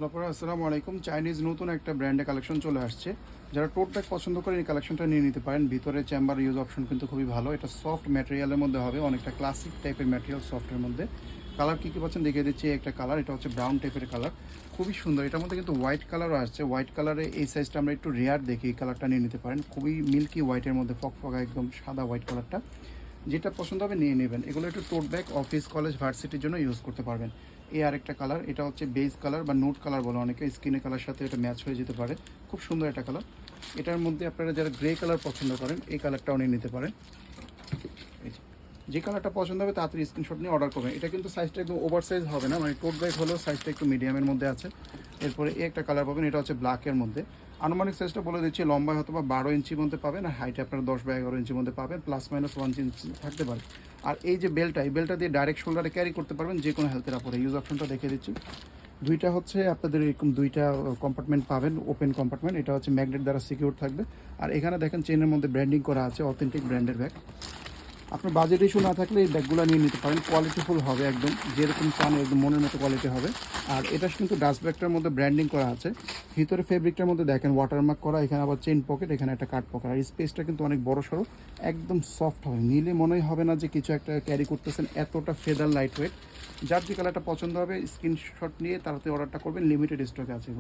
তারপরে আসসালামু আলাইকুম। চাইনিজ নতুন একটা ব্র্যান্ডে কালেকশন চলে আসছে। যারা টোট ব্যাগ পছন্দ করেন এই কালেকশনটা নিয়ে নিতে পারেন। ভিতরে চেম্বার ইউজ অপশন কিন্তু খুবই ভালো। এটা সফট ম্যাটেরিয়ালের মধ্যে হবে, অনেকটা ক্লাসিক টাইপের ম্যাটেরিয়াল সফটের মধ্যে। কালার কী কী পাচ্ছেন দেখিয়ে দিচ্ছি। একটা কালার, এটা হচ্ছে ব্রাউন টাইপের কালার, খুবই সুন্দর। এটার মধ্যে কিন্তু হোয়াইট কালারও আসছে। হোয়াইট কালারে এই সাইজটা আমরা একটু রেয়ার দেখি, এই কালারটা নিয়ে নিতে পারেন। খুবই মিল্কি হোয়াইটের মধ্যে ফকফকা একদম সাদা হোয়াইট কালারটা। যেটা পছন্দ হবে নিয়ে নেবেন। এগুলো একটু টোট ব্যাগ, অফিস, কলেজ, ভার্সিটির জন্য ইউজ করতে পারবেন। এই আরেকটা কালার, এটা হচ্ছে বেজ কালার বা নোট কালার বলে অনেকে, স্কিনের কালার সাথে এটা ম্যাচ হয়ে যেতে পারে। খুব সুন্দর একটা কালার। এটার মধ্যে আপনারা যারা গ্রে কালার পছন্দ করেন এই কালারটাও নিয়ে নিতে পারেন। এই যে কালারটা পছন্দ হবে তাড়াতাড়ি স্ক্রিনশট নিয়ে অর্ডার করবেন। এটা কিন্তু সাইজটা একদম ওভার সাইজ হবে না, মানে টোট ব্যাগ হলেও সাইজটা একটু মিডিয়ামের মধ্যে আছে। এরপরে এই একটা কালার পাবেন, এটা হচ্ছে ব্ল্যাকের মধ্যে। আনুমানিক সাইজটা বলে দিচ্ছি, লম্বায় হয়তো বা 12 ইঞ্চির মধ্যে পাবেন, আর হাইটে আপনারা 10 বা 11 ইঞ্চির মধ্যে পাবেন, প্লাস মাইনাস 1 ইঞ্চি থাকতে পারে। আর এই যে বেল্টটা, এই বেল্টটা দিয়ে ডাইরেক্ট শোল্ডারে ক্যারি করতে পারবেন যে কোনো হেলথের আপরে। ইউজ অপশনটা দেখিয়ে দিচ্ছি। দুইটা হচ্ছে আপনাদের এরকম দুইটা কম্পার্টমেন্ট পাবেন, ওপেন কম্পার্টমেন্ট। এটা হচ্ছে ম্যাগনেট দ্বারা সিকিউর থাকবে। আর এখানে দেখেন চেনের মধ্যে ব্র্যান্ডিং করা আছে, অথেন্টিক ব্র্যান্ডের ব্যাগ। আপনার বাজেট ইস্যু না থাকলে এই ব্যাগগুলো নিয়ে নিতে পারেন। কোয়ালিটিফুল হবে একদম, যেরকম চান একদম মনের মতো কোয়ালিটি হবে। আর এটা কিন্তু ডাস্ট ব্যাগটার মধ্যে ব্র্যান্ডিং করা আছে। ভিতরে ফেব্রিকটার মধ্যে দেখেন ওয়াটারমার্ক করা, এখানে আবার চেইন পকেট, এখানে একটা কাট পকেট। আর স্পেসটা কিন্তু অনেক বড় সড়ো, একদম সফট হবে, নিলে মনেই হবে না যে কিছু একটা ক্যারি করতেছেন, এতটা ফেদার লাইট ওয়েট। যার যে কালারটা পছন্দ হবে স্ক্রিনশট নিয়ে তাড়াতাড়ি অর্ডারটা করবেন, লিমিটেড স্টকে আছে এগুলো।